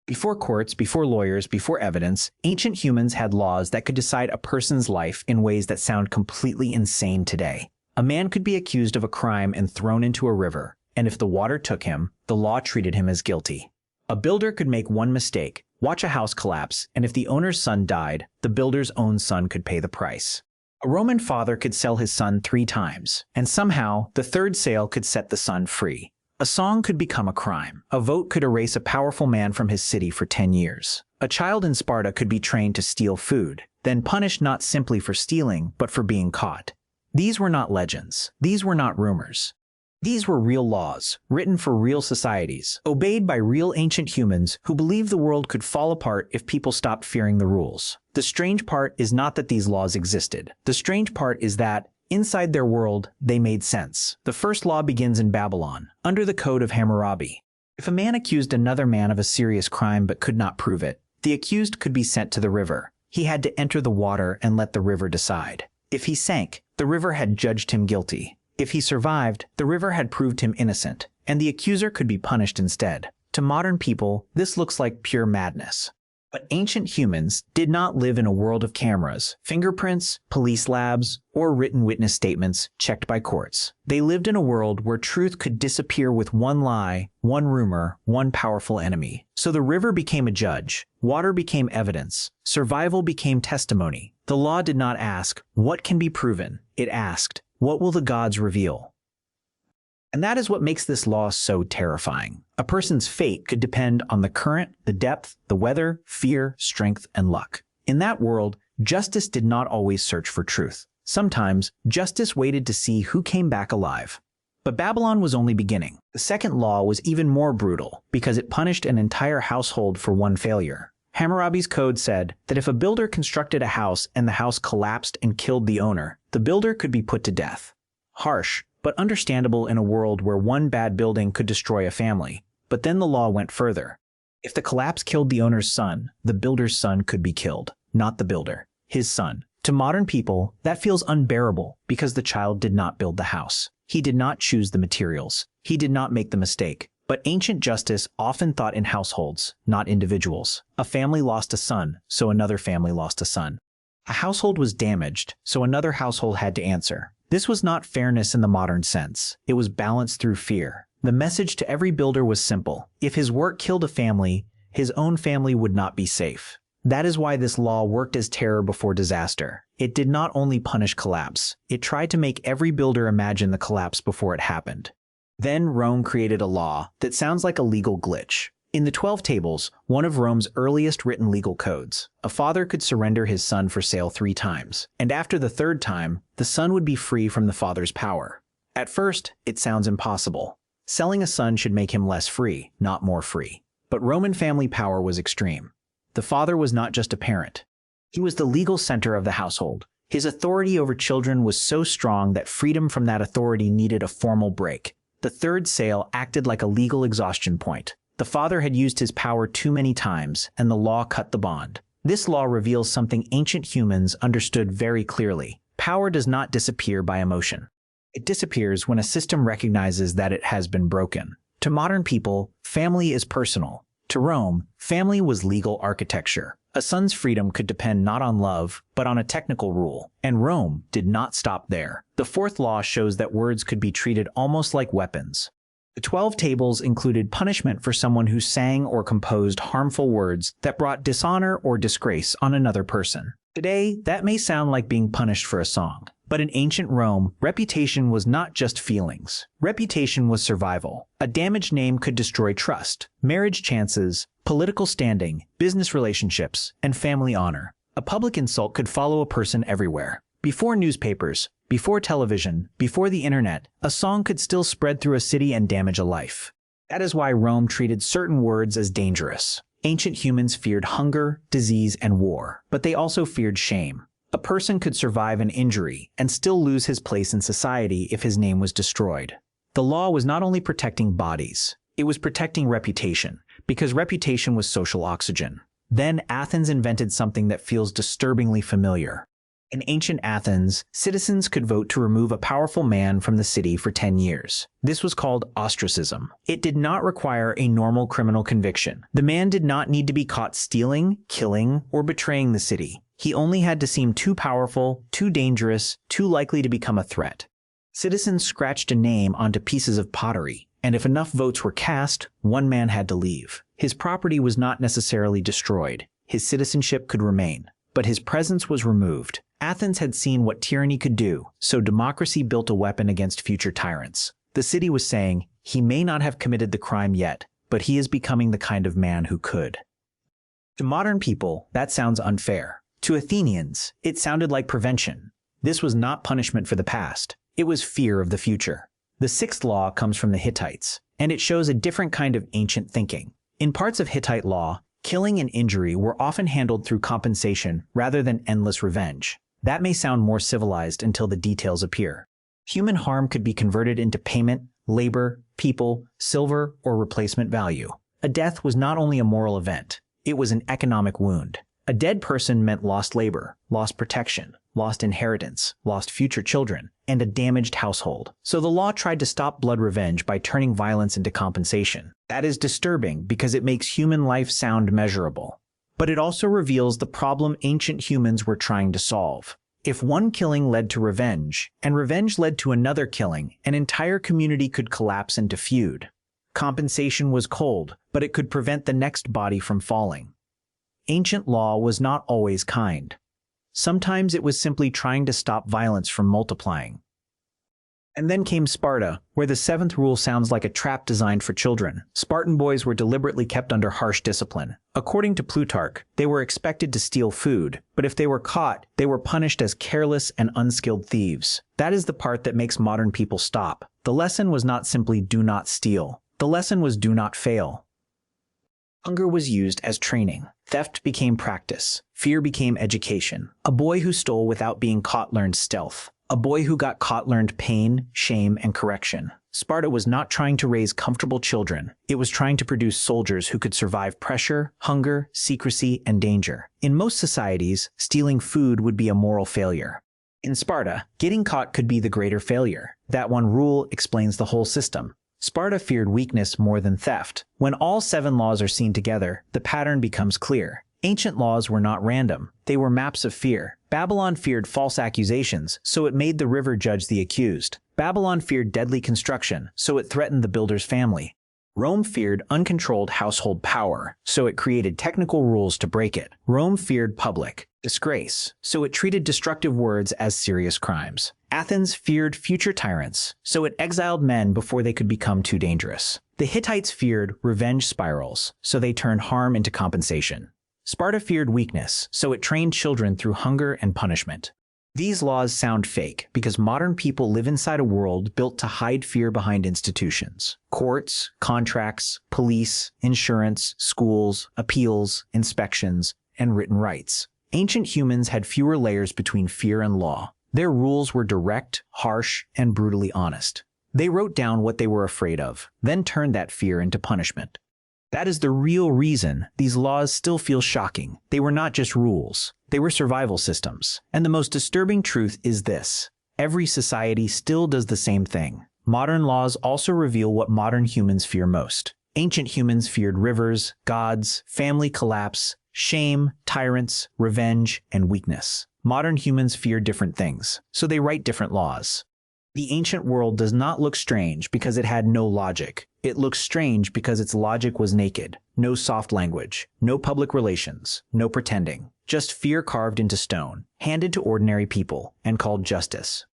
Before courts, before lawyers, before evidence, ancient humans had laws that could decide a person's life in ways that sound completely insane today. A man could be accused of a crime and thrown into a river, and if the water took him, the law treated him as guilty. A builder could make one mistake, watch a house collapse, and if the owner's son died, the builder's own son could pay the price. A Roman father could sell his son 3 times, and somehow the third sale could set the son free. A song could become a crime. A vote could erase a powerful man from his city for 10 years. A child in Sparta could be trained to steal food, then punished not simply for stealing, but for being caught. These were not legends. These were not rumors. These were real laws, written for real societies, obeyed by real ancient humans who believed the world could fall apart if people stopped fearing the rules. The strange part is not that these laws existed. The strange part is that, inside their world, they made sense. The first law begins in Babylon, under the Code of Hammurabi. If a man accused another man of a serious crime but could not prove it, the accused could be sent to the river. He had to enter the water and let the river decide. If he sank, the river had judged him guilty. If he survived, the river had proved him innocent, and the accuser could be punished instead. To modern people, this looks like pure madness. But ancient humans did not live in a world of cameras, fingerprints, police labs, or written witness statements checked by courts. They lived in a world where truth could disappear with one lie, one rumor, one powerful enemy. So the river became a judge, water became evidence, survival became testimony. The law did not ask, what can be proven? It asked, what will the gods reveal? And that is what makes this law so terrifying. A person's fate could depend on the current, the depth, the weather, fear, strength, and luck. In that world, justice did not always search for truth. Sometimes, justice waited to see who came back alive. But Babylon was only beginning. The second law was even more brutal because it punished an entire household for one failure. Hammurabi's code said that if a builder constructed a house and the house collapsed and killed the owner, the builder could be put to death. Harsh, but understandable in a world where one bad building could destroy a family. But then the law went further. If the collapse killed the owner's son, the builder's son could be killed, not the builder, his son. To modern people, that feels unbearable because the child did not build the house. He did not choose the materials. He did not make the mistake. But ancient justice often thought in households, not individuals. A family lost a son, so another family lost a son. A household was damaged, so another household had to answer. This was not fairness in the modern sense. It was balance through fear. The message to every builder was simple. If his work killed a family, his own family would not be safe. That is why this law worked as terror before disaster. It did not only punish collapse. It tried to make every builder imagine the collapse before it happened. Then Rome created a law that sounds like a legal glitch. In the 12 Tables, one of Rome's earliest written legal codes, a father could surrender his son for sale 3 times, and after the 3rd time, the son would be free from the father's power. At first, it sounds impossible. Selling a son should make him less free, not more free. But Roman family power was extreme. The father was not just a parent. He was the legal center of the household. His authority over children was so strong that freedom from that authority needed a formal break. The 3rd sale acted like a legal exhaustion point. The father had used his power too many times, and the law cut the bond. This law reveals something ancient humans understood very clearly. Power does not disappear by emotion. It disappears when a system recognizes that it has been broken. To modern people, family is personal. To Rome, family was legal architecture. A son's freedom could depend not on love, but on a technical rule. And Rome did not stop there. The 4th law shows that words could be treated almost like weapons. The 12 Tables included punishment for someone who sang or composed harmful words that brought dishonor or disgrace on another person. Today, that may sound like being punished for a song. But in ancient Rome, reputation was not just feelings. Reputation was survival. A damaged name could destroy trust, marriage chances, political standing, business relationships, and family honor. A public insult could follow a person everywhere. Before newspapers, before television, before the internet, a song could still spread through a city and damage a life. That is why Rome treated certain words as dangerous. Ancient humans feared hunger, disease, and war, but they also feared shame. A person could survive an injury and still lose his place in society if his name was destroyed. The law was not only protecting bodies, it was protecting reputation, because reputation was social oxygen. Then Athens invented something that feels disturbingly familiar. In ancient Athens, citizens could vote to remove a powerful man from the city for 10 years. This was called ostracism. It did not require a normal criminal conviction. The man did not need to be caught stealing, killing, or betraying the city. He only had to seem too powerful, too dangerous, too likely to become a threat. Citizens scratched a name onto pieces of pottery, and if enough votes were cast, one man had to leave. His property was not necessarily destroyed. His citizenship could remain, but his presence was removed. Athens had seen what tyranny could do, so democracy built a weapon against future tyrants. The city was saying, he may not have committed the crime yet, but he is becoming the kind of man who could. To modern people, that sounds unfair. To Athenians, it sounded like prevention. This was not punishment for the past. It was fear of the future. The sixth law comes from the Hittites, and it shows a different kind of ancient thinking. In parts of Hittite law, killing and injury were often handled through compensation rather than endless revenge. That may sound more civilized until the details appear. Human harm could be converted into payment, labor, people, silver, or replacement value. A death was not only a moral event, it was an economic wound. A dead person meant lost labor, lost protection, lost inheritance, lost future children, and a damaged household. So the law tried to stop blood revenge by turning violence into compensation. That is disturbing because it makes human life sound measurable. But it also reveals the problem ancient humans were trying to solve. If one killing led to revenge, and revenge led to another killing, an entire community could collapse into feud. Compensation was cold, but it could prevent the next body from falling. Ancient law was not always kind. Sometimes it was simply trying to stop violence from multiplying. And then came Sparta, where the seventh rule sounds like a trap designed for children. Spartan boys were deliberately kept under harsh discipline. According to Plutarch, they were expected to steal food, but if they were caught, they were punished as careless and unskilled thieves. That is the part that makes modern people stop. The lesson was not simply do not steal. The lesson was do not fail. Hunger was used as training. Theft became practice. Fear became education. A boy who stole without being caught learned stealth. A boy who got caught learned pain, shame, and correction. Sparta was not trying to raise comfortable children. It was trying to produce soldiers who could survive pressure, hunger, secrecy, and danger. In most societies, stealing food would be a moral failure. In Sparta, getting caught could be the greater failure. That one rule explains the whole system. Sparta feared weakness more than theft. When all 7 laws are seen together, the pattern becomes clear. Ancient laws were not random. They were maps of fear. Babylon feared false accusations, so it made the river judge the accused. Babylon feared deadly construction, so it threatened the builder's family. Rome feared uncontrolled household power, so it created technical rules to break it. Rome feared public disgrace, so it treated destructive words as serious crimes. Athens feared future tyrants, so it exiled men before they could become too dangerous. The Hittites feared revenge spirals, so they turned harm into compensation. Sparta feared weakness, so it trained children through hunger and punishment. These laws sound fake because modern people live inside a world built to hide fear behind institutions. Courts, contracts, police, insurance, schools, appeals, inspections, and written rights. Ancient humans had fewer layers between fear and law. Their rules were direct, harsh, and brutally honest. They wrote down what they were afraid of, then turned that fear into punishment. That is the real reason these laws still feel shocking. They were not just rules. They were survival systems. And the most disturbing truth is this: every society still does the same thing. Modern laws also reveal what modern humans fear most. Ancient humans feared rivers, gods, family collapse, shame, tyrants, revenge, and weakness. Modern humans fear different things, so they write different laws. The ancient world does not look strange because it had no logic. It looks strange because its logic was naked. No soft language, no public relations, no pretending. Just fear carved into stone, handed to ordinary people, and called justice.